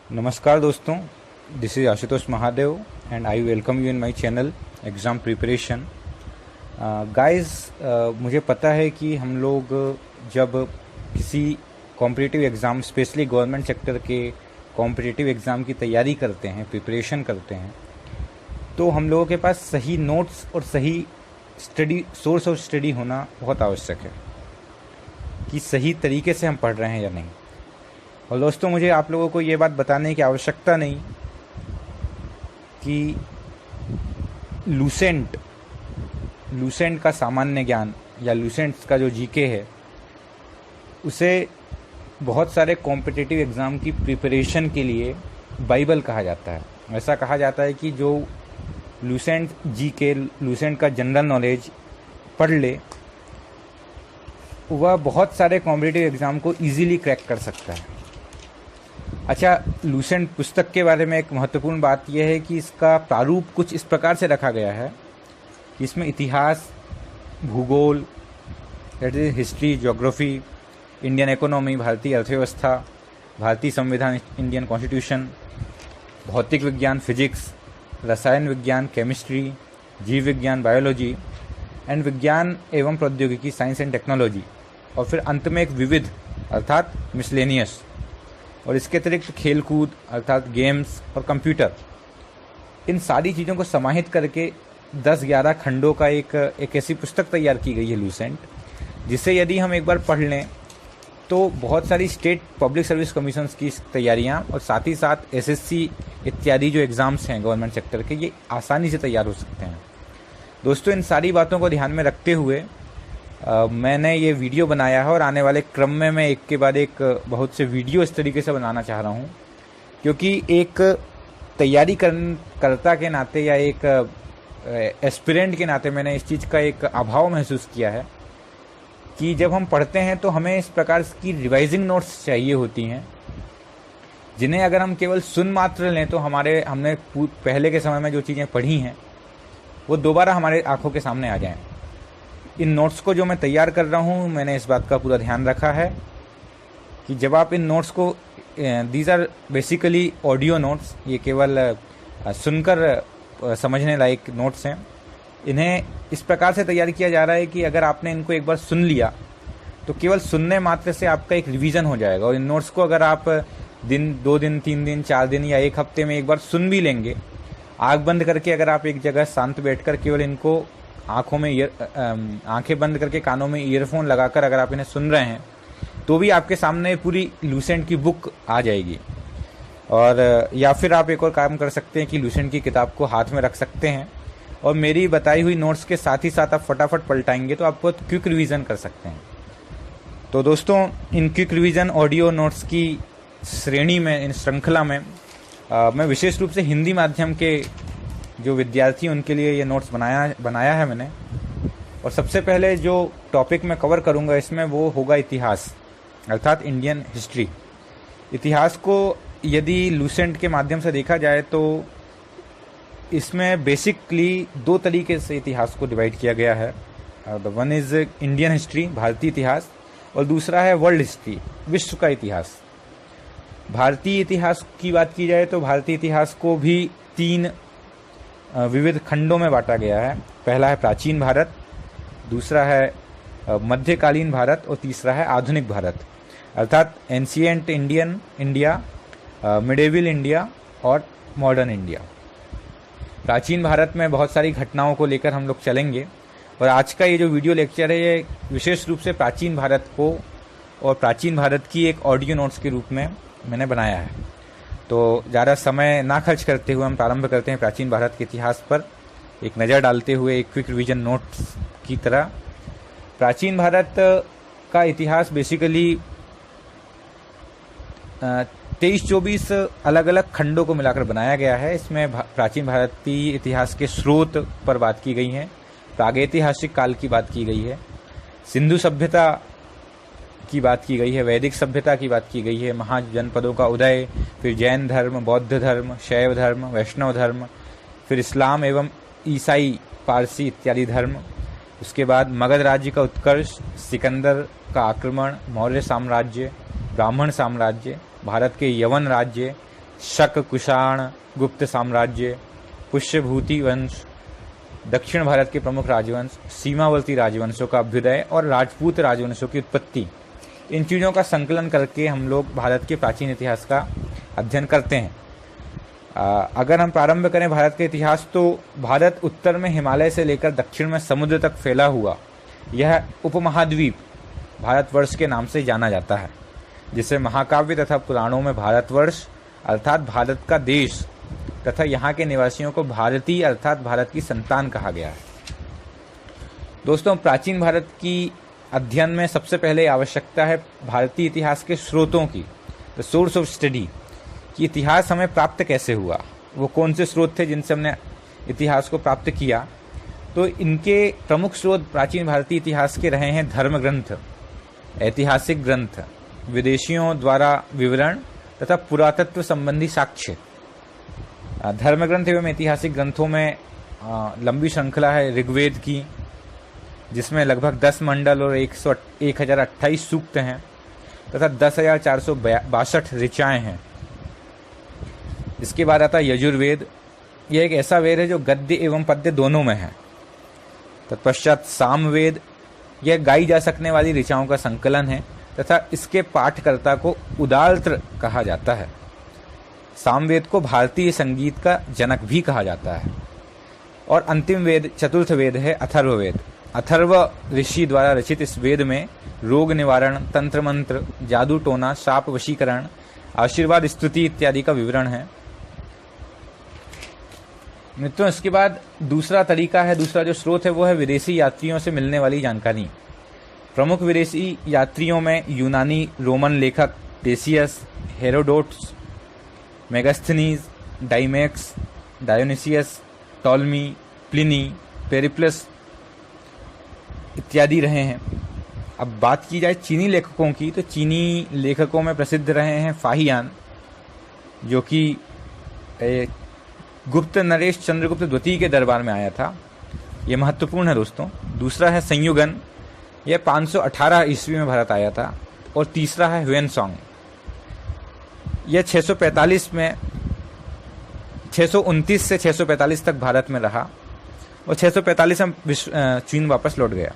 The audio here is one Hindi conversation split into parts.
नमस्कार दोस्तों, this is Ashutosh Mahadev and I welcome you in my channel exam preparation. Guys, मुझे पता है कि हम लोग जब किसी competitive exam, specially government sector के कॉम्पिटिटिव एग्ज़ाम की तैयारी करते हैं, प्रिपरेशन करते हैं, तो हम लोगों के पास सही नोट्स और सही सोर्स ऑफ स्टडी होना बहुत आवश्यक है कि सही तरीके से हम पढ़ रहे हैं या नहीं। और दोस्तों, मुझे आप लोगों को ये बात बताने की आवश्यकता नहीं कि लूसेंट का सामान्य ज्ञान या लूसेंट का जो जीके है, उसे बहुत सारे कॉम्पिटिटिव एग्ज़ाम की प्रिपरेशन के लिए बाइबल कहा जाता है। ऐसा कहा जाता है कि जो लूसेंट जीके, लूसेंट का जनरल नॉलेज पढ़ ले, वह बहुत सारे कॉम्पिटिटिव एग्ज़ाम को इजीली क्रैक कर सकता है। अच्छा, लूसेंट पुस्तक के बारे में एक महत्वपूर्ण बात यह है कि इसका प्रारूप कुछ इस प्रकार से रखा गया है कि इसमें इतिहास, भूगोल, that is history, geography, Indian economy, भारतीय अर्थव्यवस्था, भारतीय संविधान, इंडियन कॉन्स्टिट्यूशन, भौतिक विज्ञान, फिजिक्स, रसायन विज्ञान, केमिस्ट्री, जीव विज्ञान, बायोलॉजी एंड विज्ञान एवं प्रौद्योगिकी, साइंस एंड टेक्नोलॉजी, और फिर अंत में एक विविध अर्थात मिसलेनियस, और इसके अतिरिक्त खेलकूद अर्थात गेम्स और कंप्यूटर। इन सारी चीज़ों को समाहित करके 10-11 खंडों का एक ऐसी पुस्तक तैयार की गई है लूसेंट, जिसे यदि हम एक बार पढ़ लें तो बहुत सारी स्टेट पब्लिक सर्विस कमीशंस की तैयारियां और साथ ही साथ एसएससी इत्यादि जो एग्ज़ाम्स हैं गवर्नमेंट सेक्टर के, ये आसानी से तैयार हो सकते हैं। दोस्तों, इन सारी बातों को ध्यान में रखते हुए मैंने ये वीडियो बनाया है और आने वाले क्रम में मैं एक के बाद एक बहुत से वीडियो इस तरीके से बनाना चाह रहा हूँ, क्योंकि एक तैयारी करता के नाते या एक एस्पिरेंट के नाते मैंने इस चीज़ का एक अभाव महसूस किया है कि जब हम पढ़ते हैं तो हमें इस प्रकार की रिवाइजिंग नोट्स चाहिए होती हैं, जिन्हें अगर हम केवल सुन मात्र लें तो हमने पहले के समय में जो चीज़ें पढ़ी हैं वो दोबारा हमारे आंखों के सामने आ जाएं। इन नोट्स को जो मैं तैयार कर रहा हूँ, मैंने इस बात का पूरा ध्यान रखा है कि जब आप इन नोट्स को, these are basically audio notes, ये केवल सुनकर समझने लायक नोट्स हैं। इन्हें इस प्रकार से तैयार किया जा रहा है कि अगर आपने इनको एक बार सुन लिया तो केवल सुनने मात्र से आपका एक रिवीजन हो जाएगा, और इन नोट्स को अगर आप 2 दिन, 3 दिन, 4 दिन या एक हफ्ते में एक बार सुन भी लेंगे, आँख बंद करके अगर आप एक जगह शांत बैठकर केवल इनको आंखें बंद करके कानों में ईयरफोन लगाकर अगर आप इन्हें सुन रहे हैं, तो भी आपके सामने पूरी लूसेंट की बुक आ जाएगी। और या फिर आप एक और काम कर सकते हैं कि लूसेंट की किताब को हाथ में रख सकते हैं और मेरी बताई हुई नोट्स के साथ ही साथ आप फटाफट पलटाएंगे तो आप बहुत क्विक रिवीजन कर सकते हैं। तो दोस्तों, in quick revision audio notes की श्रेणी में, इन श्रृंखला में मैं विशेष रूप से हिंदी माध्यम के जो विद्यार्थी उनके लिए ये नोट्स बनाया है मैंने। और सबसे पहले जो टॉपिक मैं कवर करूँगा इसमें वो होगा इतिहास अर्थात इंडियन हिस्ट्री। इतिहास को यदि लूसेंट के माध्यम से देखा जाए तो इसमें बेसिकली 2 तरीके से इतिहास को डिवाइड किया गया है। The one is Indian history, भारतीय इतिहास, और दूसरा है वर्ल्ड हिस्ट्री, विश्व का इतिहास। भारतीय इतिहास की बात की जाए तो भारतीय इतिहास को भी 3 विविध खंडों में बांटा गया है। पहला है प्राचीन भारत, दूसरा है मध्यकालीन भारत, और तीसरा है आधुनिक भारत अर्थात एंशिएंट इंडिया, मिडेवल इंडिया और मॉडर्न इंडिया। प्राचीन भारत में बहुत सारी घटनाओं को लेकर हम लोग चलेंगे, और आज का ये जो वीडियो लेक्चर है ये विशेष रूप से प्राचीन भारत को और प्राचीन भारत की एक ऑडियो नोट्स के रूप में मैंने बनाया है। तो ज़्यादा समय ना खर्च करते हुए हम प्रारंभ करते हैं प्राचीन भारत के इतिहास पर एक नज़र डालते हुए एक क्विक रिवीजन नोट्स की तरह। प्राचीन भारत का इतिहास बेसिकली 23-24 अलग अलग खंडों को मिलाकर बनाया गया है। इसमें प्राचीन भारतीय इतिहास के स्रोत पर बात की गई है, प्रागैतिहासिक काल की बात की गई है, सिंधु सभ्यता की बात की गई है, वैदिक सभ्यता की बात की गई है, महाजनपदों का उदय, फिर जैन धर्म, बौद्ध धर्म, शैव धर्म, वैष्णव धर्म, फिर इस्लाम एवं ईसाई, पारसी इत्यादि धर्म। उसके बाद मगध राज्य का उत्कर्ष, सिकंदर का आक्रमण, मौर्य साम्राज्य, ब्राह्मण साम्राज्य, भारत के यवन राज्य, शक, कुषाण, गुप्त साम्राज्य, पुष्यभूति वंश, दक्षिण भारत के प्रमुख राजवंश, सीमावर्ती राजवंशों का अभ्युदय और राजपूत राजवंशों की उत्पत्ति, इन चीज़ों का संकलन करके हम लोग भारत के प्राचीन इतिहास का अध्ययन करते हैं। अगर हम प्रारंभ करें भारत के इतिहास, तो भारत उत्तर में हिमालय से लेकर दक्षिण में समुद्र तक फैला हुआ यह उपमहाद्वीप भारतवर्ष के नाम से जाना जाता है, जिसे महाकाव्य तथा पुराणों में भारतवर्ष अर्थात भारत का देश तथा यहाँ के निवासियों को भारतीय अर्थात भारत की संतान कहा गया है। दोस्तों, प्राचीन भारत की अध्ययन में सबसे पहले आवश्यकता है भारतीय इतिहास के स्रोतों की, द सोर्स ऑफ स्टडी, कि इतिहास हमें प्राप्त कैसे हुआ, वो कौन से स्रोत थे जिनसे हमने इतिहास को प्राप्त किया। तो इनके प्रमुख स्रोत प्राचीन भारतीय इतिहास के रहे हैं धर्म ग्रंथ, ऐतिहासिक ग्रंथ, विदेशियों द्वारा विवरण तथा पुरातत्व संबंधी साक्ष्य। धर्म ग्रंथ एवं ऐतिहासिक ग्रंथों में लंबी श्रृंखला है ऋग्वेद की, जिसमें लगभग 10 मंडल और 1028 सूक्त हैं तथा 10,462 ऋचाएँ हैं। इसके बाद आता है यजुर्वेद। यह एक ऐसा वेद है जो गद्य एवं पद्य दोनों में है। तत्पश्चात सामवेद, यह गाई जा सकने वाली ऋचाओं का संकलन है तथा इसके पाठकर्ता को उदालत्र कहा जाता है। सामवेद को भारतीय संगीत का जनक भी कहा जाता है। और अंतिम वेद, चतुर्थ वेद है अथर्ववेद। अथर्व ऋषि द्वारा रचित इस वेद में रोग निवारण, तंत्र मंत्र, जादू टोना, शाप वशीकरण, आशीर्वाद स्तुति इत्यादि का विवरण है। मित्रों, इसके बाद दूसरा जो स्रोत है वो है विदेशी यात्रियों से मिलने वाली जानकारी। प्रमुख विदेशी यात्रियों में यूनानी रोमन लेखक Ctesias, Herodotus, Megasthenes, Deimachus, Dionysius, Ptolemy, Pliny, Periplus इत्यादि रहे हैं। अब बात की जाए चीनी लेखकों की, तो चीनी लेखकों में प्रसिद्ध रहे हैं फाहियान, जो कि गुप्त नरेश चंद्रगुप्त द्वितीय के दरबार में आया था। ये महत्वपूर्ण है दोस्तों। दूसरा है संयुगन, यह 518 ईस्वी में भारत आया था। और तीसरा है ह्वेनसोंग, यह 629 से 645 तक भारत में रहा और 645 में चीन वापस लौट गया।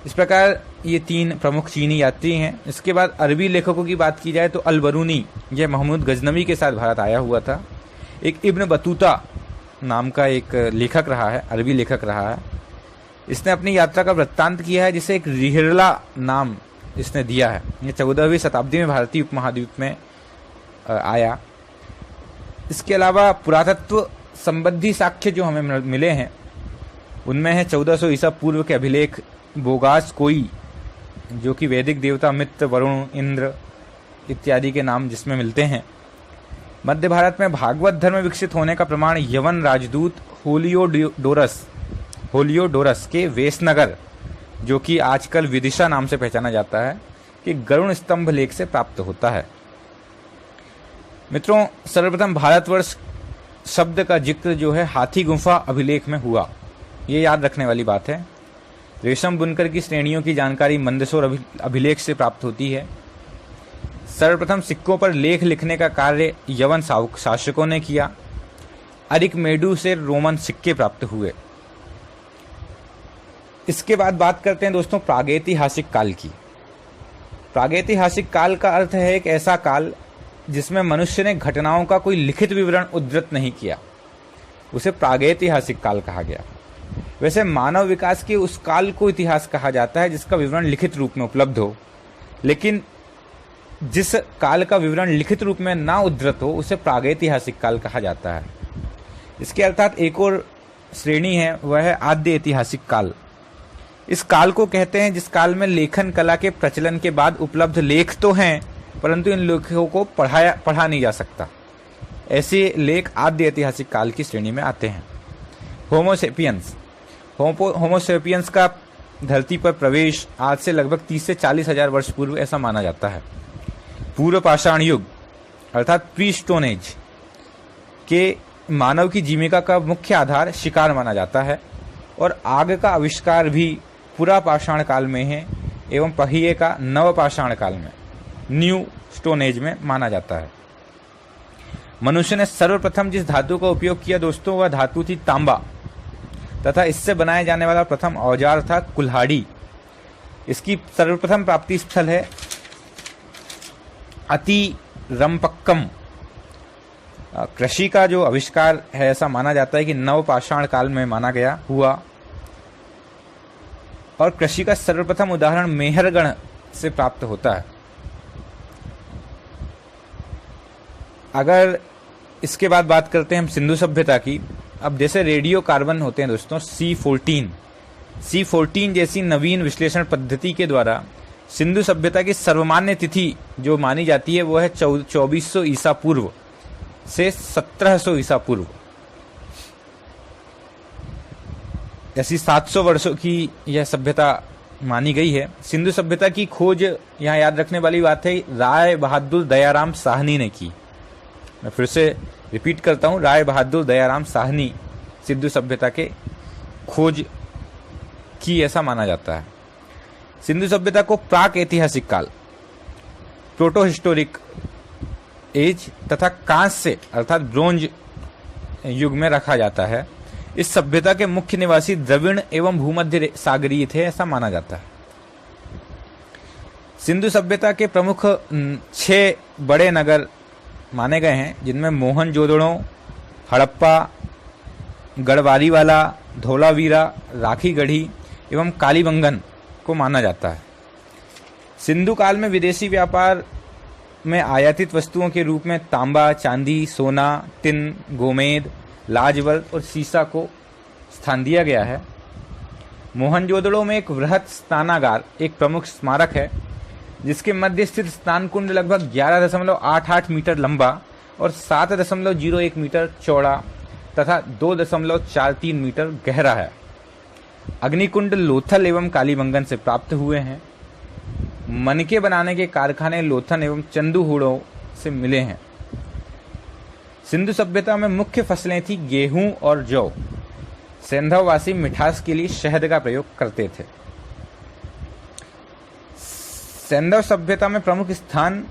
इस प्रकार ये 3 प्रमुख चीनी यात्री हैं। इसके बाद अरबी लेखकों की बात की जाए तो अल-बरूनी, यह महमूद गजनवी के साथ भारत आया हुआ था। एक इब्न बतूता नाम का एक लेखक रहा है, अरबी लेखक रहा है। इसने अपनी यात्रा का वृत्तांत किया है, जिसे एक रिहिरला नाम इसने दिया है। ये 14वीं शताब्दी में भारतीय उपमहाद्वीप में आया। इसके अलावा पुरातत्व संबंधी साक्ष्य जो हमें मिले हैं उनमें है 1400 ईसा पूर्व के अभिलेख बोगास कोई, जो कि वैदिक देवता मित्र, वरुण, इंद्र इत्यादि के नाम जिसमें मिलते हैं। मध्य भारत में भागवत धर्म विकसित होने का प्रमाण यवन राजदूत होलियोडोरस के वेसनगर, जो कि आजकल विदिशा नाम से पहचाना जाता है, कि गरुण स्तंभ लेख से प्राप्त होता है। मित्रों, सर्वप्रथम भारतवर्ष शब्द का जिक्र जो है हाथी गुफा अभिलेख में हुआ, ये याद रखने वाली बात है। रेशम बुनकर की श्रेणियों की जानकारी मंदसौर अभिलेख से प्राप्त होती है। सर्वप्रथम सिक्कों पर लेख लिखने का कार्य यवन शासकों ने किया। अरिकमेडु से रोमन सिक्के प्राप्त हुए। इसके बाद बात करते हैं दोस्तों प्रागैतिहासिक काल की। प्रागैतिहासिक काल का अर्थ है एक ऐसा काल जिसमें मनुष्य ने घटनाओं का कोई लिखित विवरण उद्धृत नहीं किया, उसे प्रागैतिहासिक काल कहा गया। वैसे मानव विकास के उस काल को इतिहास कहा जाता है जिसका विवरण लिखित रूप में उपलब्ध हो, लेकिन जिस काल का विवरण लिखित रूप में ना उद्धृत हो उसे प्रागैतिहासिक काल कहा जाता है। इसके अर्थात एक और श्रेणी है, वह है आद्य ऐतिहासिक काल। इस काल को कहते हैं जिस काल में लेखन कला के प्रचलन के बाद उपलब्ध लेख तो हैं, परंतु इन लेखों को पढ़ा नहीं जा सकता। ऐसे लेख आद्य ऐतिहासिक काल की श्रेणी में आते हैं। होमोसेपियंस का धरती पर प्रवेश आज से लगभग 30 से 40 हजार वर्ष पूर्व ऐसा माना जाता है। पूर्व पाषाण युग अर्थात प्री स्टोन एज के मानव की जीविका का मुख्य आधार शिकार माना जाता है और आग का आविष्कार भी पुरा पाषाण काल में है एवं पहिए का नव पाषाण काल में, न्यू स्टोन एज में माना जाता है। मनुष्य ने सर्वप्रथम जिस धातु का उपयोग किया दोस्तों, वह धातु थी तांबा, तथा इससे बनाया जाने वाला प्रथम औजार था कुल्हाड़ी। इसकी सर्वप्रथम प्राप्ति स्थल है अतिरंपक्कम। कृषि का जो आविष्कार है, ऐसा माना जाता है कि नवपाषाण काल में माना गया हुआ, और कृषि का सर्वप्रथम उदाहरण मेहरगढ़ से प्राप्त होता है। अगर इसके बाद बात करते हैं हम सिंधु सभ्यता की। अब जैसे रेडियो कार्बन होते हैं दोस्तों, C14 जैसी नवीन विश्लेषण पद्धति के द्वारा सिंधु सभ्यता की सर्वमान्य तिथि जो मानी जाती है वो है 2400 ईसा पूर्व से 1700 ईसा पूर्व। ऐसी 700 वर्षों की यह सभ्यता मानी गई है। सिंधु सभ्यता की खोज यहाँ याद रखने वाली बात है, राय बहादुर दयाराम साहनी ने की। मैं फिर से रिपीट करता हूँ, राय बहादुर दयाराम साहनी सिंधु सभ्यता के खोज की, ऐसा माना जाता है। सिंधु सभ्यता को प्राक ऐतिहासिक काल, प्रोटो हिस्टोरिक एज तथा कांस्य अर्थात ब्रोंज युग में रखा जाता है। इस सभ्यता के मुख्य निवासी द्रविड़ एवं भूमध्य सागरीय थे, ऐसा माना जाता है। सिंधु सभ्यता के प्रमुख 6 बड़े नगर माने गए हैं, जिनमें मोहनजोदड़ो, हड़प्पा, गढ़वारीवाला, धोलावीरा, राखीगढ़ी एवं कालीबंगन को माना जाता है। सिंधु काल में विदेशी व्यापार में आयातित वस्तुओं के रूप में तांबा, चांदी, सोना, टिन, गोमेद, लाजवर्क और सीसा को स्थान दिया गया है। मोहनजोदड़ो में एक वृहत स्नानागार एक प्रमुख स्मारक है, जिसके मध्य स्थित स्नान कुंड लगभग 11.88 मीटर लंबा और 7.01 मीटर चौड़ा तथा 2.43 मीटर गहरा है। अग्निकुंड लोथल एवं कालीबंगन से प्राप्त हुए हैं। मनके बनाने के कारखाने लोथन एवं चंदूहुड़ों से मिले हैं। सिंधु सभ्यता में मुख्य फसलें थी गेहूं और जौ। सेंधववासी मिठास के लिए शहद का प्रयोग करते थे। सेंधव सभ्यता में प्रमुख स्थान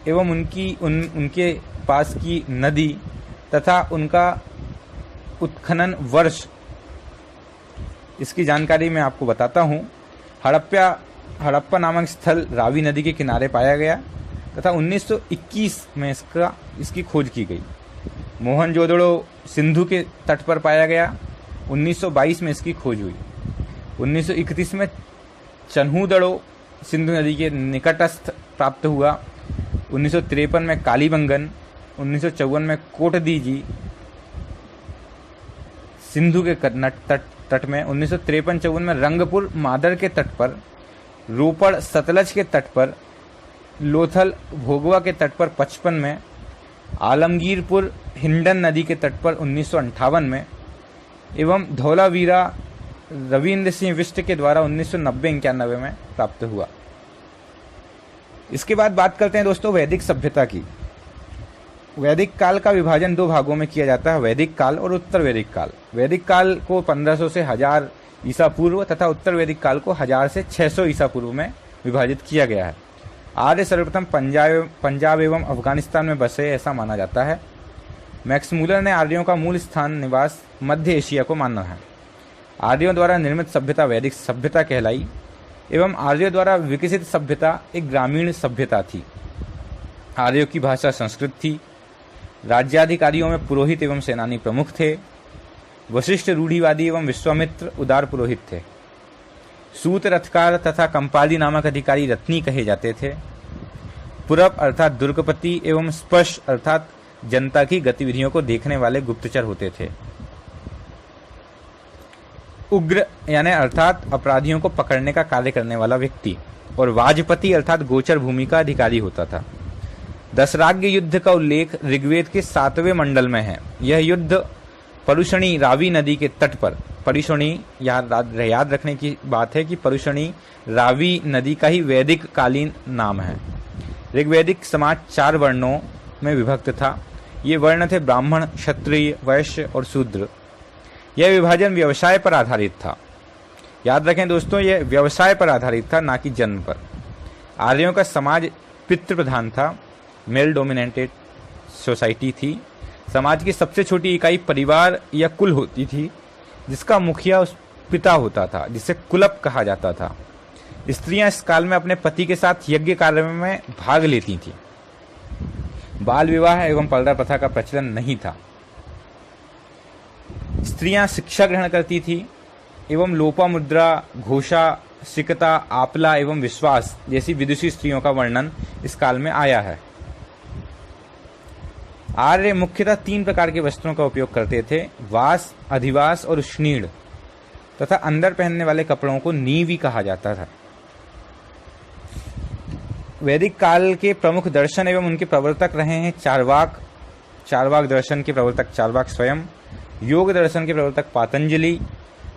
एवं उनके पास की नदी तथा उनका उत्खनन वर्ष, इसकी जानकारी मैं आपको बताता हूँ। हड़प्पा नामक स्थल रावी नदी के किनारे पाया गया तथा 1921 में इसकी खोज की गई। मोहनजोदड़ो सिंधु के तट पर पाया गया। 1922 में इसकी खोज हुई। 1931 में चन्हूदड़ो सिंधु नदी के निकटस्थ प्राप्त हुआ। 1953 में कालीबंगन, 1954 में कोटदीजी सिंधु के तट में, 1953-54 में रंगपुर मादर के तट पर, रोपड़ सतलज के तट पर, लोथल भोगवा के तट पर 55 में, आलमगीरपुर हिंडन नदी के तट पर 1958 में एवं धौलावीरा रविंद्र सिंह बिष्ट के द्वारा 1990-91 में प्राप्त हुआ। इसके बाद बात करते हैं दोस्तों वैदिक सभ्यता की। वैदिक काल का विभाजन 2 भागों में किया जाता है, वैदिक काल और उत्तर वैदिक काल। वैदिक काल को 1500 से 1000 ईसा पूर्व तथा उत्तर वैदिक काल को 1000 से 600 ईसा पूर्व में विभाजित किया गया है। आर्य सर्वप्रथम पंजाब एवं अफगानिस्तान में बसे, ऐसा माना जाता है। मैक्स मूलर ने आर्यों का मूल स्थान निवास मध्य एशिया को माना है। आर्यों द्वारा निर्मित सभ्यता वैदिक सभ्यता कहलाई एवं आर्यों द्वारा विकसित सभ्यता एक ग्रामीण सभ्यता थी। आर्यों की भाषा संस्कृत थी। राज्याधिकारियों में पुरोहित एवं सेनानी प्रमुख थे। वशिष्ठ रूढ़िवादी एवं विश्वामित्र उदार पुरोहित थे। सूत रथकार तथा कंपाली नामक अधिकारी रत्नी कहे जाते थे। पुरब अर्थात दुर्गपति एवं स्पर्श अर्थात जनता की गतिविधियों को देखने वाले गुप्तचर होते थे। उग्र यानी अर्थात अपराधियों को पकड़ने का कार्य करने वाला व्यक्ति, और वाजपति अर्थात गोचर भूमि का अधिकारी होता था। दशराग्य युद्ध का उल्लेख ऋग्वेद के 7वें मंडल में है। यह युद्ध परुषणी रावी नदी के तट पर, परुषणी याद रखने की बात है कि परुषणी रावी नदी का ही वैदिक कालीन नाम है। ऋग्वैदिक समाज 4 वर्णों में विभक्त था। ये वर्ण थे ब्राह्मण, क्षत्रिय, वैश्य और शूद्र। यह विभाजन व्यवसाय पर आधारित था। याद रखें दोस्तों, यह व्यवसाय पर आधारित था, ना कि जन्म पर। आर्यों का समाज पितृ प्रधान था, मेल डोमिनेटेड सोसाइटी थी। समाज की सबसे छोटी इकाई परिवार या कुल होती थी, जिसका मुखिया उस पिता होता था, जिसे कुलप कहा जाता था। स्त्रियां इस काल में अपने पति के साथ यज्ञ कार्य में भाग लेती थीं। बाल विवाह एवं पर्दा प्रथा का प्रचलन नहीं था। स्त्रियां शिक्षा ग्रहण करती थी एवं लोपामुद्रा, घोषा, सिकता, आपला एवं विश्वास जैसी विदुषी स्त्रियों का वर्णन इस काल में आया है। आर्य मुख्यतः 3 प्रकार के वस्त्रों का उपयोग करते थे: वास, अधिवास और उष्णीड़, तथा अंदर पहनने वाले कपड़ों को नीवी कहा जाता था। वैदिक काल के प्रमुख दर्शन एवं उनके प्रवर्तक रहे हैं चार्वाक। चार्वाक दर्शन के प्रवर्तक चार्वाक स्वयं, योग दर्शन के प्रवर्तक पातंजलि,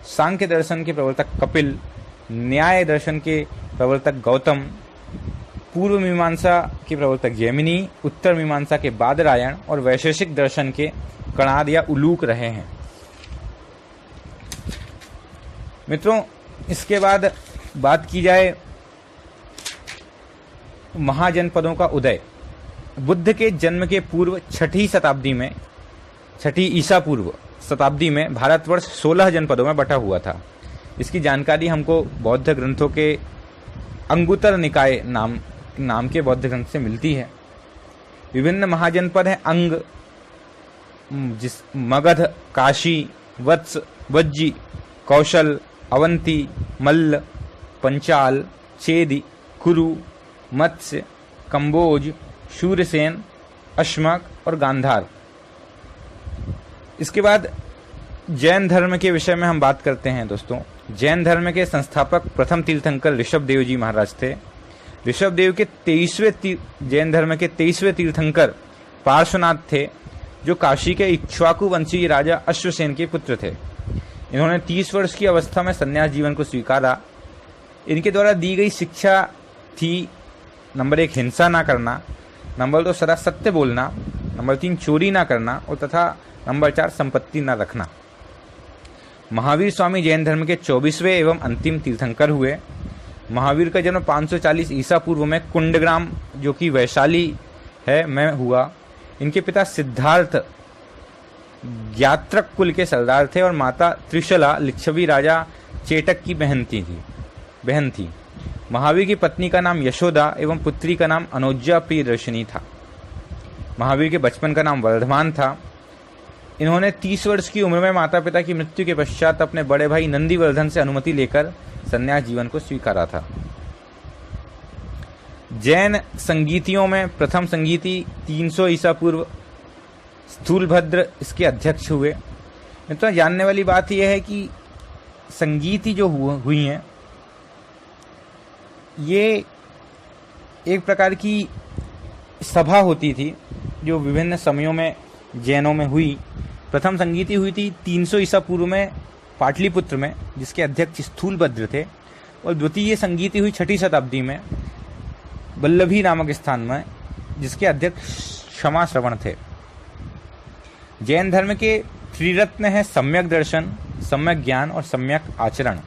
सांख्य दर्शन के प्रवर्तक कपिल, न्याय दर्शन के प्रवर्तक गौतम, पूर्व मीमांसा के प्रवर्तक जैमिनी, उत्तर मीमांसा के बादरायण और वैशेषिक दर्शन के कणाद या उलूक रहे हैं। मित्रों, इसके बाद बात की जाए महाजनपदों का उदय। बुद्ध के जन्म के पूर्व 6ठी शताब्दी में, 6ठी ईसा पूर्व शताब्दी में भारतवर्ष 16 जनपदों में बटा हुआ था। इसकी जानकारी हमको बौद्ध ग्रंथों के अंगुत्तर निकाय नाम के बौद्ध ग्रंथ से मिलती है। विभिन्न महाजनपद हैं अंग, मगध, काशी, वत्स, वज्जी, कौशल, अवंती, मल्ल, पंचाल, चेदी, कुरु, मत्स्य, कंबोज, शूरसेन, अश्मक और गांधार। इसके बाद जैन धर्म के विषय में हम बात करते हैं। दोस्तों, जैन धर्म के संस्थापक प्रथम तीर्थंकर ऋषभदेव जी महाराज थे। ऋषभदेव के 23वें जैन धर्म के 23वें तीर्थंकर पार्श्वनाथ थे, जो काशी के इक्ष्वाकु वंशीय राजा अश्वसेन के पुत्र थे। इन्होंने 30 वर्ष की अवस्था में संन्यास जीवन को स्वीकारा। इनके द्वारा दी गई शिक्षा थी: नंबर 1 हिंसा ना करना, नंबर 2 सदा सत्य बोलना, नंबर 3 चोरी ना करना और तथा नंबर 4 संपत्ति ना रखना। महावीर स्वामी जैन धर्म के 24वें एवं अंतिम तीर्थंकर हुए। महावीर का जन्म 540 ईसा पूर्व में कुंडग्राम, जो कि वैशाली है, में हुआ। इनके पिता सिद्धार्थ ज्ञात्रक कुल के सरदार थे और माता त्रिशला लिच्छवी राजा चेटक की बहन थी। महावीर की पत्नी का नाम यशोदा एवं पुत्री का नाम अनोज्या प्रियदर्शिनी था। महावीर के बचपन का नाम वर्धमान था। इन्होंने 30 वर्ष की उम्र में माता पिता की मृत्यु के पश्चात अपने बड़े भाई नंदीवर्धन से अनुमति लेकर संन्यास जीवन को स्वीकारा था। जैन संगीतियों में प्रथम संगीति 300 ईसा पूर्व स्थूलभद्र इसके अध्यक्ष हुए। तो जानने वाली बात यह है कि संगीति जो हुई हैं, ये एक प्रकार की सभा होती थी जो विभिन्न समयों में जैनों में हुई। प्रथम संगीति हुई थी 300 ईसा पूर्व में पाटलिपुत्र में, जिसके अध्यक्ष स्थूलभद्र थे, और द्वितीय संगीति हुई 6ठी शताब्दी में वल्लभी नामक स्थान में, जिसके अध्यक्ष क्षमा श्रवण थे। जैन धर्म के त्रिरत्न है सम्यक दर्शन, सम्यक ज्ञान और सम्यक आचरण।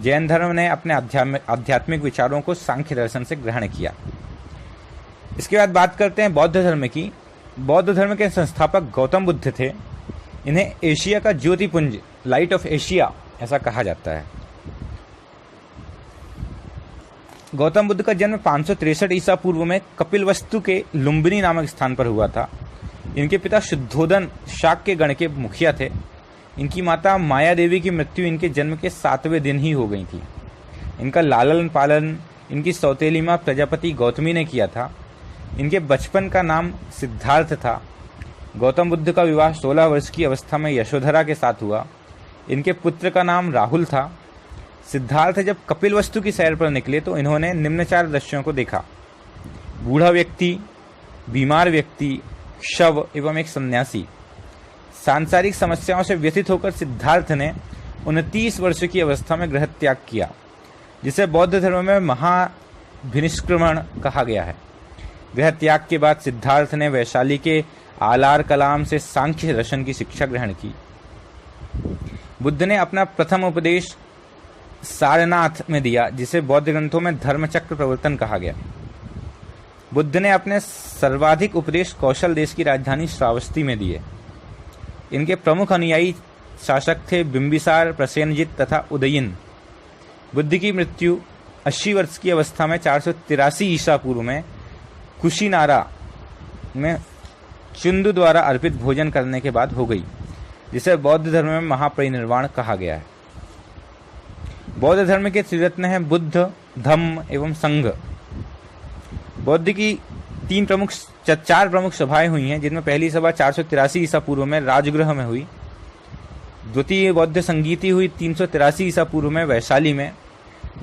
जैन धर्म ने अपने आध्यात्मिक विचारों को सांख्य दर्शन से ग्रहण किया। इसके बाद बात करते हैं बौद्ध धर्म की। बौद्ध धर्म के संस्थापक गौतम बुद्ध थे। इन्हें एशिया का ज्योतिपुंज, लाइट ऑफ एशिया ऐसा कहा जाता है। गौतम बुद्ध का जन्म 563 ईसा पूर्व में कपिलवस्तु के लुम्बिनी नामक स्थान पर हुआ था। इनके पिता शुद्धोदन शाक्य गण के मुखिया थे। इनकी माता माया देवी की मृत्यु इनके जन्म के 7वें दिन ही हो गई थी। इनका लालन पालन इनकी सौतेली मां प्रजापति गौतमी ने किया था। इनके बचपन का नाम सिद्धार्थ था। गौतम बुद्ध का विवाह 16 वर्ष की अवस्था में यशोधरा के साथ हुआ। इनके पुत्र का नाम राहुल था। सिद्धार्थ जब कपिलवस्तु की सैर पर निकले तो इन्होंने निम्न 4 दृश्यों को देखा: बूढ़ा व्यक्ति, बीमार व्यक्ति, शव एवं एक सन्यासी। सांसारिक समस्याओं से व्यथित होकर सिद्धार्थ ने 29 वर्ष की अवस्था में गृह त्याग किया, जिसे बौद्ध धर्म में महाभिनिष्क्रमण कहा गया है। गृह त्याग के बाद सिद्धार्थ ने वैशाली के आलार कलाम से सांख्य दर्शन की शिक्षा ग्रहण की। बुद्ध ने अपना प्रथम उपदेश सारनाथ में दिया, जिसे बौद्ध ग्रंथों में धर्मचक्र प्रवर्तन कहा गया। बुद्ध ने अपने सर्वाधिक उपदेश कौशल देश की राजधानी श्रावस्ती में दिए। इनके प्रमुख अनुयायी शासक थे बिंबिसार, प्रसेनजित तथा उदयन। बुद्ध की मृत्यु 80 वर्ष की अवस्था में 483 ईसा पूर्व में कुशीनारा में चुंदु द्वारा अर्पित भोजन करने के बाद हो गई, जिसे बौद्ध धर्म में महापरिनिर्वाण कहा गया है। बौद्ध धर्म के त्रिरत्न हैं बुद्ध, धम्म एवं संघ। बौद्ध की चार प्रमुख सभाएं हुई हैं, जिनमें पहली सभा 483 ईसा पूर्व में राजगृह में हुई। द्वितीय बौद्ध संगीति हुई 383 ईसा पूर्व में वैशाली में।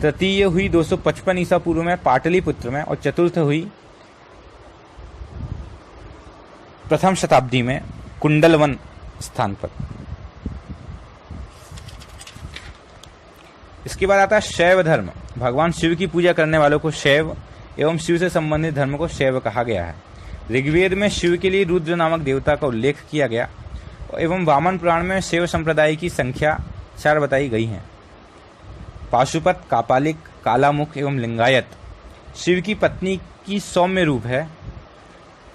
तृतीय हुई 255 ईसा पूर्व में पाटलिपुत्र में, और चतुर्थ हुई प्रथम शताब्दी में कुंडलवन स्थान पर। इसके बाद आता है शैव धर्म। भगवान शिव की पूजा करने वालों को शैव एवं शिव से संबंधित धर्म को शैव कहा गया है। ऋग्वेद में शिव के लिए रुद्र नामक देवता का उल्लेख किया गया एवं वामन पुराण में शैव संप्रदाय की संख्या 4 बताई गई है। पाशुपत, कापालिक, कालामुख एवं लिंगायत शिव की पत्नी की सौम्य रूप है।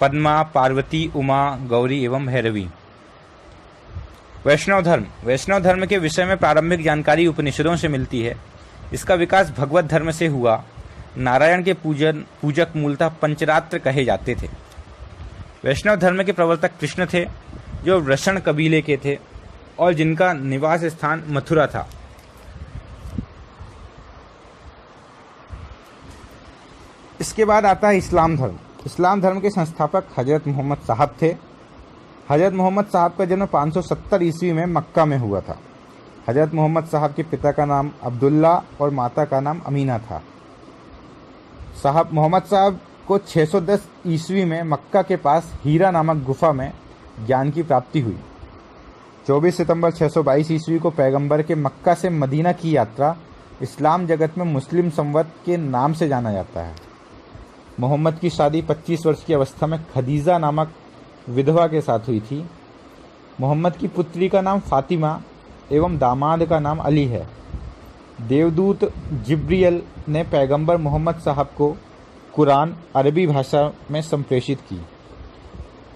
पद्मा, पार्वती, उमा, गौरी एवं भैरवी। वैष्णव धर्म। वैष्णव धर्म के विषय में प्रारंभिक जानकारी उपनिषदों से मिलती है। इसका विकास भगवत धर्म से हुआ। नारायण के पूजक मूलतः पंचरात्र कहे जाते थे। वैष्णव धर्म के प्रवर्तक कृष्ण थे, जो वृषण कबीले के थे और जिनका निवास स्थान मथुरा था। इसके बाद आता है इस्लाम धर्म। इस्लाम धर्म के संस्थापक हजरत मोहम्मद साहब थे। हजरत मोहम्मद साहब का जन्म 570 ईस्वी में मक्का में हुआ था। हजरत मोहम्मद साहब के पिता का नाम अब्दुल्ला और माता का नाम अमीना था। मोहम्मद साहब को 610 ईस्वी में मक्का के पास हीरा नामक गुफा में ज्ञान की प्राप्ति हुई। 24 सितंबर 622 ईस्वी को पैगंबर के मक्का से मदीना की यात्रा इस्लाम जगत में मुस्लिम संवत के नाम से जाना जाता है। मोहम्मद की शादी 25 वर्ष की अवस्था में खदीजा नामक विधवा के साथ हुई थी। मोहम्मद की पुत्री का नाम फातिमा एवं दामाद का नाम अली है। देवदूत जिब्रियल ने पैगंबर मोहम्मद साहब को कुरान अरबी भाषा में संप्रेषित की।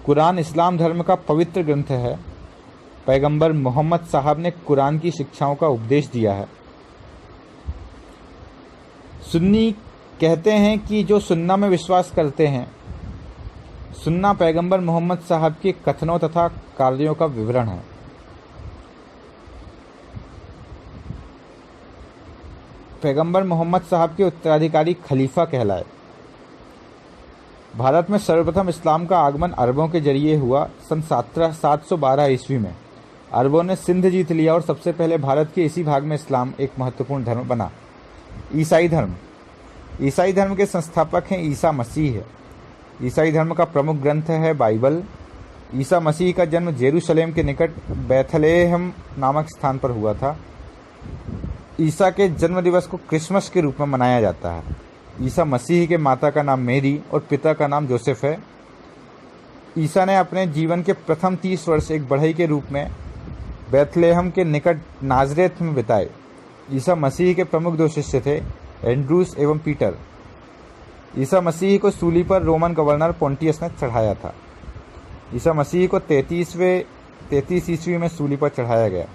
कुरान इस्लाम धर्म का पवित्र ग्रंथ है। पैगंबर मोहम्मद साहब ने कुरान की शिक्षाओं का उपदेश दिया है। सुन्नी कहते हैं कि जो सुन्ना में विश्वास करते हैं, सुन्ना पैगंबर मोहम्मद साहब के कथनों तथा कार्यों का विवरण है। पैगंबर मोहम्मद साहब के उत्तराधिकारी खलीफा कहलाए। भारत में सर्वप्रथम इस्लाम का आगमन अरबों के जरिए हुआ सन 712 ईस्वी में। अरबों ने सिंध जीत लिया और सबसे पहले भारत के इसी भाग में इस्लाम एक महत्वपूर्ण धर्म बना। ईसाई धर्म। ईसाई धर्म के संस्थापक हैं ईसा मसीह। ईसाई धर्म का प्रमुख ग्रंथ है बाइबल। ईसा मसीह का जन्म जेरूशलेम के निकट बैथलेहम नामक स्थान पर हुआ था। ईसा के जन्म दिवस को क्रिसमस के रूप में मनाया जाता है। ईसा मसीह के माता का नाम मेरी और पिता का नाम जोसेफ है। ईसा ने अपने जीवन के प्रथम 30 वर्ष एक बढ़ई के रूप में बैथलेहम के निकट नाजरेत में बिताए। ईसा मसीह के प्रमुख 2 शिष्य थे, एंड्रूस एवं पीटर। ईसा मसीह को सूली पर रोमन गवर्नर पोंटियस ने चढ़ाया था। ईसा मसीह को 33 ईस्वी में सूली पर चढ़ाया गया।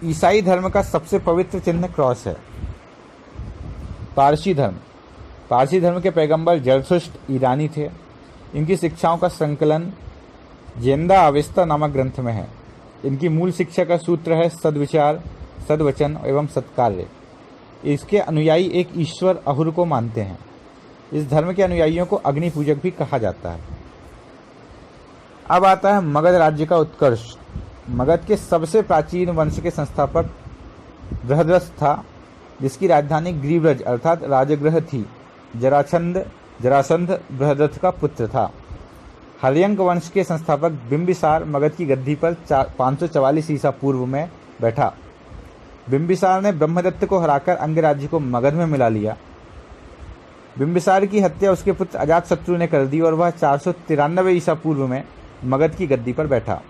ईसाई धर्म का सबसे पवित्र चिन्ह क्रॉस है। पारसी धर्म। पारसी धर्म के पैगंबर जरथुष्ट ईरानी थे। इनकी शिक्षाओं का संकलन जेंदा अवेस्ता नामक ग्रंथ में है। इनकी मूल शिक्षा का सूत्र है सद्विचार, सद्वचन एवं सत्कार्य। इसके अनुयायी एक ईश्वर अहुर को मानते हैं। इस धर्म के अनुयायियों को अग्नि पूजक भी कहा जाता है। अब आता है मगध राज्य का उत्कर्ष। मगध के सबसे प्राचीन वंश के संस्थापक बृहद्रथ था, जिसकी राजधानी ग्रीव्रज अर्थात राजगृह थी। जरासंध बृहद्रथ का पुत्र था। हर्यंक वंश के संस्थापक बिंबिसार मगध की गद्दी पर 544 ईसा पूर्व में बैठा। बिंबिसार ने ब्रह्मदत्त को हराकर अंगराज्य को मगध में मिला लिया। बिंबिसार की हत्या उसके पुत्र अजातशत्रु ने कर दी और वह 493 ईसा पूर्व में मगध की गद्दी पर बैठा।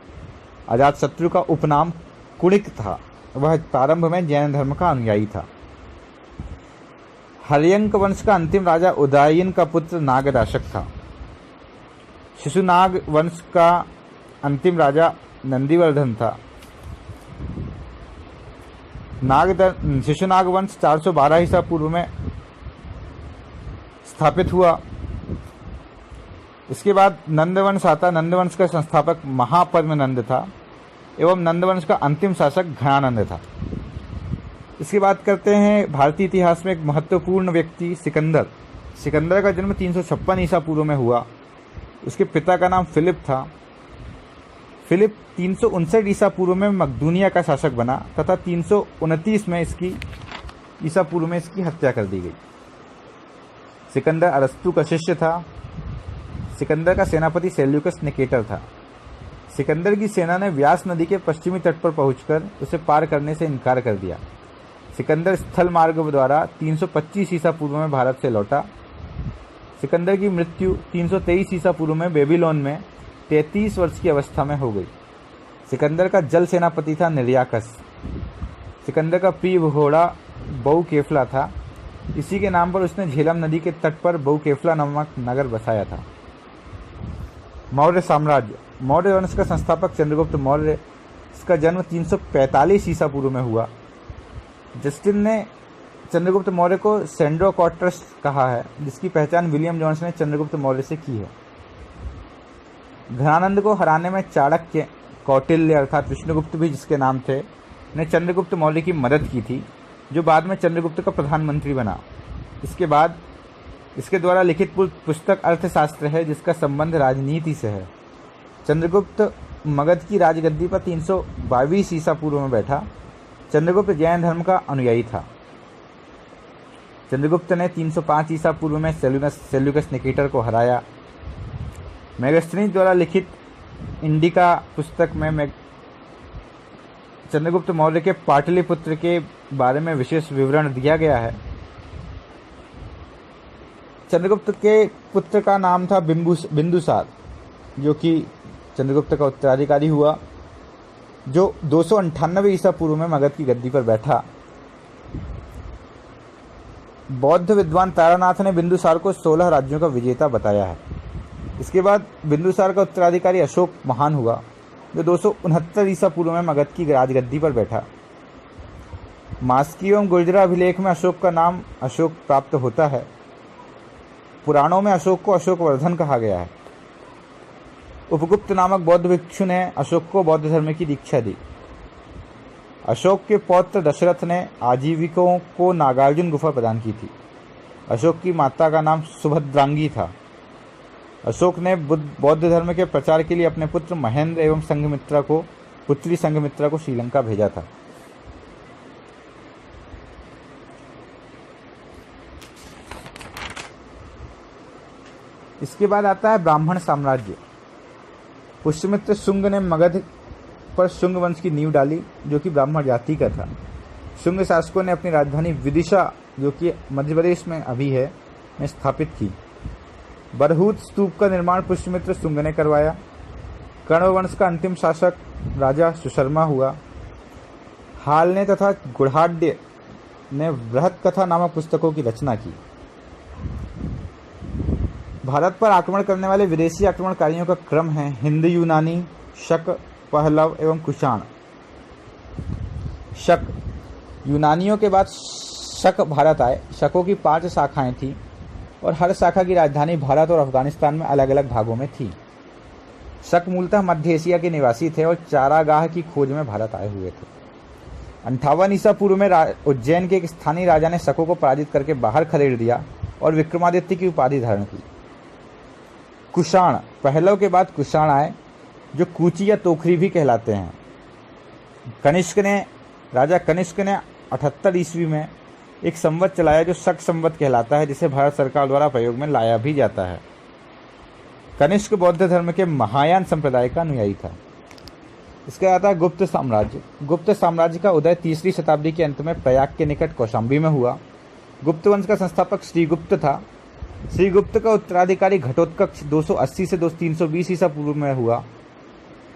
अजातशत्रु का उपनाम कुणिक था। वह प्रारंभ में जैन धर्म का अनुयायी था। हर्यंक वंश का अंतिम राजा उदयन का पुत्र नागदाशक था। शिशुनाग वंश का अंतिम राजा नंदीवर्धन था। शिशुनाग वंश 412 ईसा पूर्व में स्थापित हुआ। इसके बाद नंदवंश आता। नंदवंश का संस्थापक महापद्मनंद था एवं नंदवंश का अंतिम शासक घनानंद था। इसकी बात करते हैं भारतीय इतिहास में एक महत्वपूर्ण व्यक्ति सिकंदर। सिकंदर का जन्म 356 ईसा पूर्व में हुआ। उसके पिता का नाम फिलिप था। फिलिप 359 ईसा पूर्व में मकदूनिया का शासक बना तथा 329 में ईसा पूर्व में इसकी हत्या कर दी गई। सिकंदर अरस्तु का शिष्य था। सिकंदर का सेनापति सेल्यूकस निकेटर था। सिकंदर की सेना ने व्यास नदी के पश्चिमी तट पर पहुंचकर उसे पार करने से इनकार कर दिया। सिकंदर स्थल मार्ग द्वारा 325 ईसा पूर्व में भारत से लौटा। सिकंदर की मृत्यु 323 ईसा पूर्व में बेबीलोन में 33 वर्ष की अवस्था में हो गई। सिकंदर का जल सेनापति था निर्याकस। सिकंदर का प्रिय घोड़ा बहुकेफला था। इसी के नाम पर उसने झेलम नदी के तट पर बहुकेफला नामक नगर बसाया था। मौर्य साम्राज्य। मौर्य वंश का संस्थापक चंद्रगुप्त मौर्य। इसका जन्म 345 ईसा पूर्व में हुआ। जस्टिन ने चंद्रगुप्त मौर्य को सेंड्रोकॉट्रस कहा है, जिसकी पहचान विलियम जोन्स ने चंद्रगुप्त मौर्य से की है। घनानंद को हराने में चाणक्य, कौटिल्य अर्थात विष्णुगुप्त भी जिसके नाम थे, ने चंद्रगुप्त मौर्य की मदद की थी, जो बाद में चंद्रगुप्त का प्रधानमंत्री बना। इसके बाद इसके द्वारा लिखित पुस्तक अर्थशास्त्र है, जिसका संबंध राजनीति से है। चंद्रगुप्त मगध की राजगद्दी पर 322 ईसा पूर्व में बैठा। चंद्रगुप्त जैन धर्म का अनुयायी था। चंद्रगुप्त ने 305 ईसा पूर्व में सेल्यूकस निकेटर को हराया। मेगास्थनीज द्वारा लिखित इंडिका पुस्तक में चंद्रगुप्त मौर्य के पाटलिपुत्र के बारे में विशेष विवरण दिया गया है। चंद्रगुप्त के पुत्र का नाम था बिंदुसार, जो कि चंद्रगुप्त का उत्तराधिकारी हुआ, जो 298 ईसा पूर्व में मगध की गद्दी पर बैठा। बौद्ध विद्वान तारानाथ ने बिंदुसार को 16 राज्यों का विजेता बताया है। इसके बाद बिंदुसार का उत्तराधिकारी अशोक महान हुआ, जो 269 ईसा पूर्व में मगध की राजगद्दी पर बैठा। मास्की एवं गुर्जरा अभिलेख में अशोक का नाम अशोक प्राप्त होता है। पुराणों में अशोक को अशोकवर्धन कहा गया है। उपगुप्त नामक बौद्ध भिक्षु ने अशोक को बौद्ध धर्म की दीक्षा दी। अशोक के पौत्र दशरथ ने आजीविकों को नागार्जुन गुफा प्रदान की थी। अशोक की माता का नाम सुभद्रांगी था। अशोक ने बौद्ध धर्म के प्रचार के लिए अपने पुत्र महेंद्र एवं पुत्री संघमित्रा को श्रीलंका भेजा था। इसके बाद आता है ब्राह्मण साम्राज्य। पुष्यमित्र शुंग ने मगध पर शुंग वंश की नींव डाली, जो कि ब्राह्मण जाति का था। शुंग शासकों ने अपनी राजधानी विदिशा, जो कि मध्य प्रदेश में अभी है, में स्थापित की। बरहूत स्तूप का निर्माण पुष्यमित्र शुंग ने करवाया। कर्ण वंश का अंतिम शासक राजा सुशर्मा हुआ। हालने तथा गुढ़ाढ्य ने बृहत कथा नामक पुस्तकों की रचना की। भारत पर आक्रमण करने वाले विदेशी आक्रमणकारियों का क्रम है हिंद यूनानी, शक, पहलव एवं कुषाण। शक, यूनानियों के बाद शक भारत आए। शकों की 5 शाखाएं थीं और हर शाखा की राजधानी भारत और अफगानिस्तान में अलग अलग भागों में थी। शक मूलतः मध्य एशिया के निवासी थे और चारागाह की खोज में भारत आए हुए थे। 58 ईसा पूर्व में उज्जैन के एक स्थानीय राजा ने शकों को पराजित करके बाहर खदेड़ दिया और विक्रमादित्य की उपाधि धारण की। कुषाण, पहलव के बाद कुषाण आए, जो कूची या तोखरी भी कहलाते हैं। राजा कनिष्क ने 78 ईस्वी में एक संवत चलाया, जो शक संवत कहलाता है, जिसे भारत सरकार द्वारा प्रयोग में लाया भी जाता है। कनिष्क बौद्ध धर्म के महायान संप्रदाय का अनुयायी था। इसके आता है गुप्त साम्राज्य। गुप्त साम्राज्य का उदय 3री शताब्दी के अंत में प्रयाग के निकट कौशाम्बी में हुआ। गुप्त वंश का संस्थापक श्रीगुप्त था। श्रीगुप्त का उत्तराधिकारी घटोत्कच 280 से 320 ईसा पूर्व में हुआ।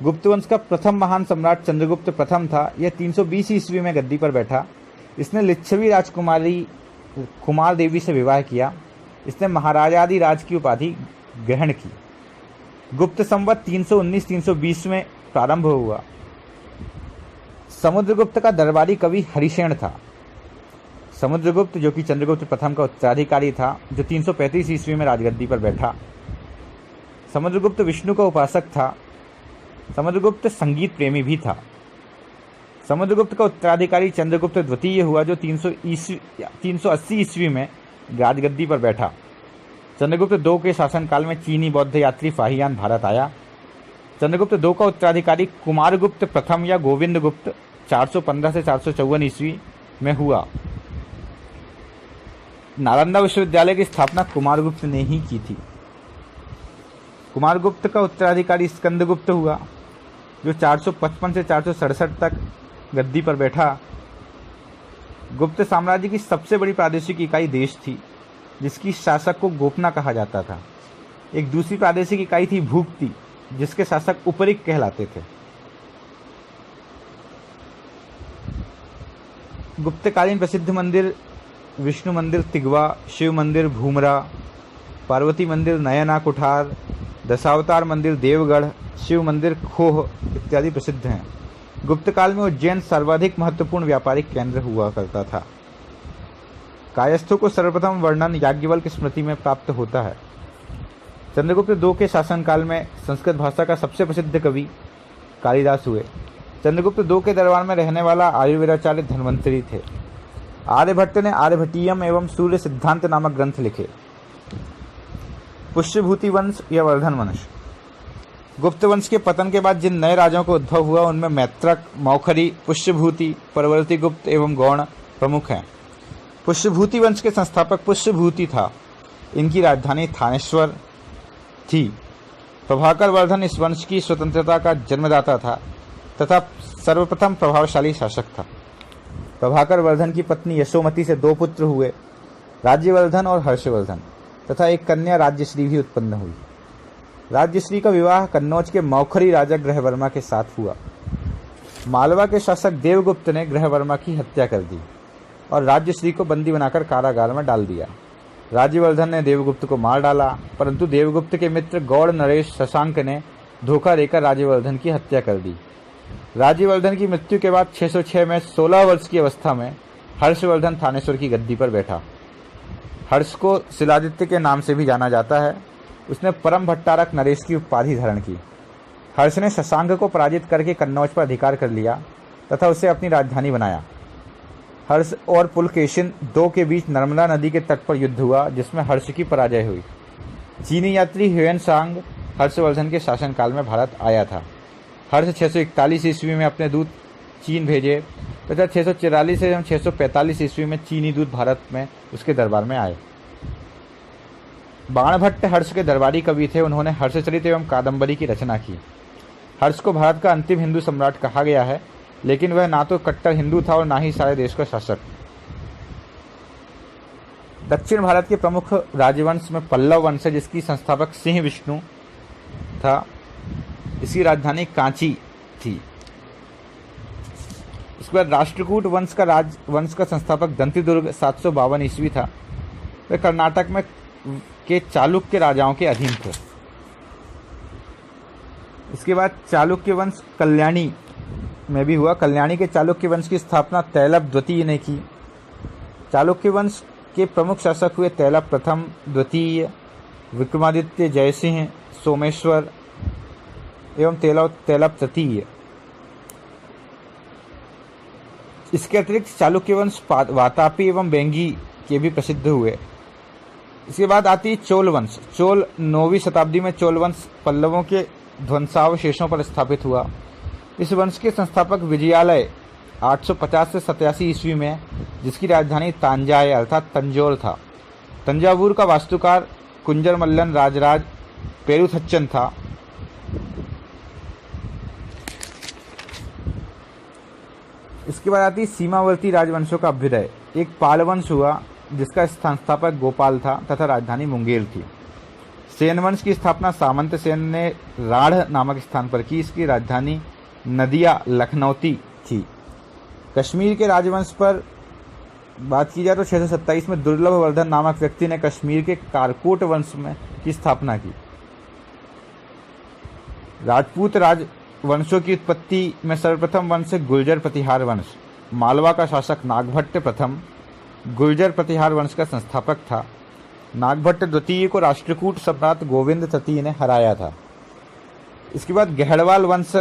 गुप्त वंश का प्रथम महान सम्राट चंद्रगुप्त प्रथम था। यह 320 ईस्वी में गद्दी पर बैठा। इसने लिच्छवी राजकुमारी कुमार देवी से विवाह किया। इसने महाराजाधिराज की उपाधि ग्रहण की। गुप्त संवत 319-320 में प्रारंभ हुआ। समुद्रगुप्त का दरबारी कवि हरिसेन था। समुद्रगुप्त जो कि चंद्रगुप्त प्रथम का उत्तराधिकारी था, जो 335 ईस्वी में राजगद्दी पर बैठा। समुद्रगुप्त विष्णु का उपासक था। समुद्रगुप्त संगीत प्रेमी भी था। समुद्रगुप्त का उत्तराधिकारी चंद्रगुप्त द्वितीय हुआ, जो 380 ईस्वी में राजगद्दी पर बैठा। चंद्रगुप्त II के शासनकाल में चीनी बौद्ध यात्री फाहियान भारत आया। चंद्रगुप्त II का उत्तराधिकारी कुमारगुप्त प्रथम या गोविंद गुप्त 415 से 454 ईस्वी में हुआ। नालंदा विश्वविद्यालय की स्थापना कुमारगुप्त ने ही की थी। कुमारगुप्त का उत्तराधिकारी स्कंदगुप्त हुआ, जो 455 से 467 तक गद्दी पर बैठा। गुप्त साम्राज्य की सबसे बड़ी प्रादेशिक इकाई देश थी, जिसकी शासक को गोपना कहा जाता था। एक दूसरी प्रादेशिक इकाई थी भूक्ति, जिसके शासक उपरिक कहलाते थे। गुप्तकालीन प्रसिद्ध मंदिर विष्णु मंदिर तिगवा, शिव मंदिर भूमरा, पार्वती मंदिर नयना कुठार, दशावतार मंदिर देवगढ़, शिव मंदिर खोह इत्यादि प्रसिद्ध हैं। गुप्त काल में उज्जैन सर्वाधिक महत्वपूर्ण व्यापारिक केंद्र हुआ करता था। कायस्थों को सर्वप्रथम वर्णन याज्ञवल्क्य स्मृति में प्राप्त होता है। चंद्रगुप्त II के शासनकाल में संस्कृत भाषा का सबसे प्रसिद्ध कवि कालिदास हुए। चंद्रगुप्त II के दरबार में रहने वाला आयुर्वेदाचार्य धन्वंतरी थे। आर्यभट्ट ने आर्यभट्टीयम एवं सूर्य सिद्धांत नामक ग्रंथ लिखे। पुष्यभूति वंश या वर्धन वंश। गुप्त वंश के पतन के बाद जिन नए राजाओं का उद्भव हुआ, उनमें मैत्रक, मौखरी, पुष्यभूति, परवर्ती गुप्त एवं गौण प्रमुख हैं। पुष्यभूति वंश के संस्थापक पुष्यभूति था। इनकी राजधानी थानेश्वर थी। प्रभाकर वर्धन इस वंश की स्वतंत्रता का जन्मदाता था तथा सर्वप्रथम प्रभावशाली शासक था। प्रभाकर वर्धन की पत्नी यशोमती से 2 पुत्र हुए, राज्यवर्धन और हर्षवर्धन, तथा एक कन्या राज्यश्री भी उत्पन्न हुई। राज्यश्री का विवाह कन्नौज के मौखरी राजा ग्रहवर्मा के साथ हुआ। मालवा के शासक देवगुप्त ने ग्रहवर्मा की हत्या कर दी और राज्यश्री को बंदी बनाकर कारागार में डाल दिया। राज्यवर्धन ने देवगुप्त को मार डाला, परंतु देवगुप्त के मित्र गौड़ नरेश शशांक ने धोखा देकर राज्यवर्धन की हत्या कर दी। राज्यवर्धन की मृत्यु के बाद 606 में 16 वर्ष की अवस्था में हर्षवर्धन थानेश्वर की गद्दी पर बैठा। हर्ष को शिलादित्य के नाम से भी जाना जाता है। उसने परम भट्टारक नरेश की उपाधि धारण की। हर्ष ने शशांक को पराजित करके कन्नौज पर अधिकार कर लिया तथा उसे अपनी राजधानी बनाया। हर्ष और पुलकेशिन II के बीच नर्मदा नदी के तट पर युद्ध हुआ, जिसमें हर्ष की पराजय हुई। चीनी यात्री ह्वेनसांग हर्षवर्धन के शासनकाल में भारत आया था। हर्ष 641 ईस्वी में अपने दूत चीन भेजे तथा 644 से 645 ईस्वी में चीनी दूत भारत में उसके दरबार में आए। बाणभट्ट हर्ष के दरबारी कवि थे। उन्होंने हर्षचरित एवं कादंबरी की रचना की। हर्ष को भारत का अंतिम हिंदू सम्राट कहा गया है, लेकिन वह ना तो कट्टर हिंदू था और ना ही सारे देश का शासक। दक्षिण भारत के प्रमुख राजवंश में पल्लव वंश है, जिसकी संस्थापक सिंह विष्णु था। इसकी राजधानी कांची थी। इसके बाद राष्ट्रकूट वंश का संस्थापक दंतिदुर्ग 752 ईस्वी था। वह कर्नाटक में के चालुक्य राजाओं के अधीन थे। इसके बाद चालुक्य वंश कल्याणी में भी हुआ। कल्याणी के चालुक्य वंश की स्थापना तैलप द्वितीय ने की। चालुक्य वंश के प्रमुख शासक हुए तैलप प्रथम, द्वितीय, विक्रमादित्य, जयसिंह, सोमेश्वर एवं तैलप तृतीय। इसके अतिरिक्त चालुक्य वंश वातापी एवं बेंगी के भी प्रसिद्ध हुए। इसके बाद आती है चोल वंश। चोल 9वीं शताब्दी में चोल वंश पल्लवों के ध्वंसावशेषों पर स्थापित हुआ। इस वंश के संस्थापक विजयालय 850 से 87 ईस्वी में, जिसकी राजधानी तांजाय अर्थात तंजौर था। तंजावुर का वास्तुकार कुंजर मल्लन राजराज पेरुथच्चन था। इसके बाद आती सीमावर्ती राजवंशों का अभ्युदय। एक पाल वंश हुआ, जिसका संस्थापक गोपाल था तथा राजधानी मुंगेर थी। सेन वंश की स्थापना सामंत सेन ने राढ़ नामक स्थान पर की। इसकी राजधानी नदिया लखनौती थी। कश्मीर के राजवंश पर बात की जाए तो 627 में दुर्लभ वर्धन नामक व्यक्ति ने कश्मीर के कारकोट वंश में की स्थापना की। राजपूत राजवंशों की उत्पत्ति में सर्वप्रथम वंश है गुर्जर प्रतिहार वंश। मालवा का शासक नागभट्ट प्रथम गुर्जर प्रतिहार वंश का संस्थापक था। नागभट्ट द्वितीय को राष्ट्रकूट सम्राट गोविंद तृतीय ने हराया था। इसके बाद गहड़वाल वंश,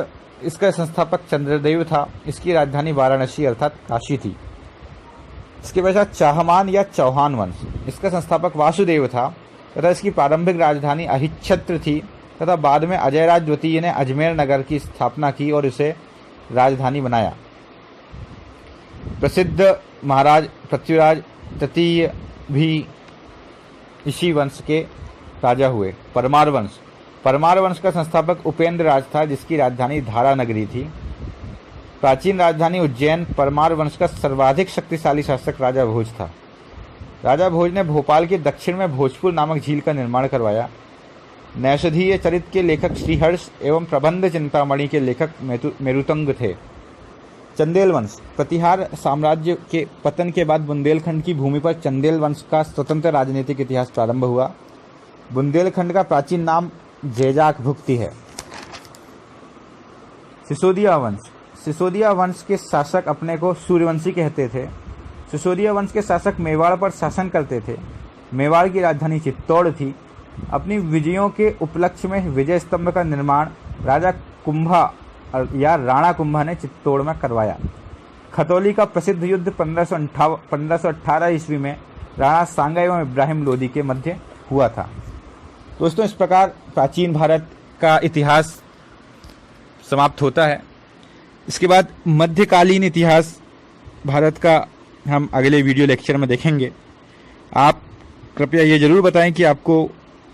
इसका संस्थापक चंद्रदेव था। इसकी राजधानी वाराणसी अर्थात काशी थी। इसके पश्चात चाहमान या चौहान वंश, इसका संस्थापक वासुदेव था तथा इसकी प्रारंभिक राजधानी अहिच्छत्र थी तथा बाद में अजयराज द्वितीय ने अजमेर नगर की स्थापना की और इसे राजधानी बनाया। प्रसिद्ध महाराज पृथ्वीराज तृतीय भी इसी वंश के राजा हुए। परमार वंश, परमार वंश का संस्थापक उपेंद्र राज था जिसकी राजधानी धारा नगरी थी। प्राचीन राजधानी उज्जैन। परमार वंश का सर्वाधिक शक्तिशाली शासक राजा भोज था। राजा भोज ने भोपाल के दक्षिण में भोजपुर नामक झील का निर्माण करवाया। नैषधीय चरित के लेखक श्रीहर्ष एवं प्रबंध चिंतामणि के लेखक मेरुतंग थे। चंदेल वंश, प्रतिहार साम्राज्य के पतन के बाद बुंदेलखंड की भूमि पर चंदेल वंश का स्वतंत्र राजनीतिक इतिहास प्रारंभ हुआ। बुंदेलखंड का प्राचीन नाम जैजाक भुक्ति है। सिसोदिया वंश, सिसोदिया वंश के शासक अपने को सूर्यवंशी कहते थे। सिसोदिया वंश के शासक मेवाड़ पर शासन करते थे। मेवाड़ की राजधानी चित्तौड़ थी। अपनी विजयों के उपलक्ष्य में विजय स्तंभ का निर्माण राजा कुंभा या राणा कुंभा ने चित्तौड़ में करवाया। खतौली का प्रसिद्ध युद्ध 1518 ईस्वी में राणा सांगा एवं इब्राहिम लोदी के मध्य हुआ था। दोस्तों, इस प्रकार प्राचीन भारत का इतिहास समाप्त होता है। इसके बाद मध्यकालीन इतिहास भारत का हम अगले वीडियो लेक्चर में देखेंगे। आप कृपया ये जरूर बताएं कि आपको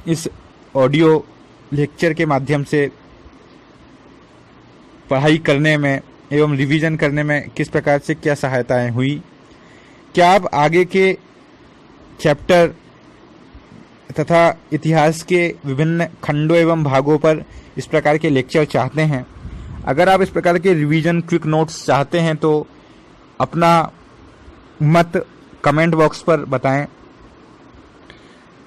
इस ऑडियो लेक्चर के माध्यम से पढ़ाई करने में एवं रिवीजन करने में किस प्रकार से क्या सहायताएं हुई। क्या आप आगे के चैप्टर तथा इतिहास के विभिन्न खंडों एवं भागों पर इस प्रकार के लेक्चर चाहते हैं? अगर आप इस प्रकार के रिवीजन क्विक नोट्स चाहते हैं तो अपना मत कमेंट बॉक्स पर बताएं।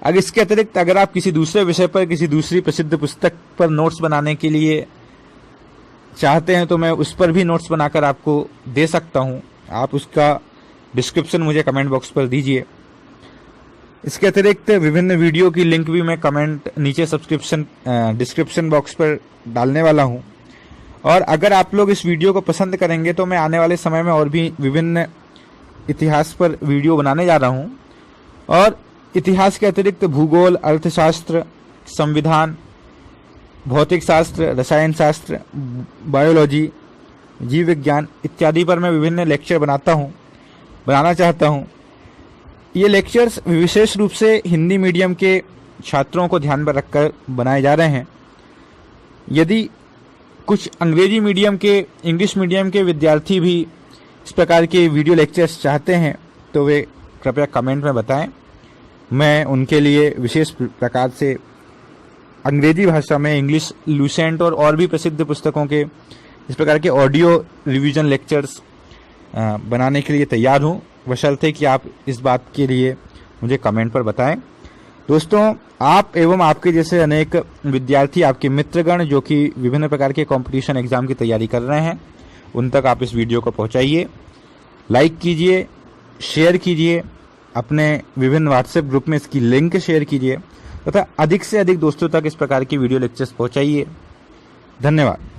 अगर इसके अतिरिक्त अगर आप किसी दूसरे विषय पर किसी दूसरी प्रसिद्ध पुस्तक पर नोट्स बनाने के लिए चाहते हैं तो मैं उस पर भी नोट्स बनाकर आपको दे सकता हूं। आप उसका डिस्क्रिप्शन मुझे कमेंट बॉक्स पर दीजिए। इसके अतिरिक्त विभिन्न वीडियो की लिंक भी मैं कमेंट नीचे डिस्क्रिप्शन बॉक्स पर डालने वाला हूं। और अगर आप लोग इस वीडियो को पसंद करेंगे तो मैं आने वाले समय में और भी विभिन्न इतिहास पर वीडियो बनाने जा रहा हूं। और इतिहास के अतिरिक्त भूगोल, अर्थशास्त्र, संविधान, भौतिक शास्त्र, रसायन शास्त्र, बायोलॉजी, जीव विज्ञान इत्यादि पर मैं विभिन्न लेक्चर बनाना चाहता हूं। ये लेक्चर्स विशेष रूप से हिंदी मीडियम के छात्रों को ध्यान में रखकर बनाए जा रहे हैं। यदि कुछ अंग्रेजी मीडियम के, इंग्लिश मीडियम के विद्यार्थी भी इस प्रकार के वीडियो लेक्चर्स चाहते हैं तो वे कृपया कमेंट में बताएं। मैं उनके लिए विशेष प्रकार से अंग्रेजी भाषा में इंग्लिश लूसेंट और भी प्रसिद्ध पुस्तकों के इस प्रकार के ऑडियो रिवीजन लेक्चर्स बनाने के लिए तैयार हूं, बशर्ते कि आप इस बात के लिए मुझे कमेंट पर बताएं। दोस्तों, आप एवं आपके जैसे अनेक विद्यार्थी, आपके मित्रगण जो कि विभिन्न प्रकार के कंपटीशन एग्जाम की तैयारी कर रहे हैं, उन तक आप इस वीडियो को पहुंचाइए, लाइक कीजिए, शेयर कीजिए, अपने विभिन्न व्हाट्सएप ग्रुप में इसकी लिंक शेयर कीजिए तथा अधिक से अधिक दोस्तों तक इस प्रकार की वीडियो लेक्चर्स पहुंचाइए। धन्यवाद।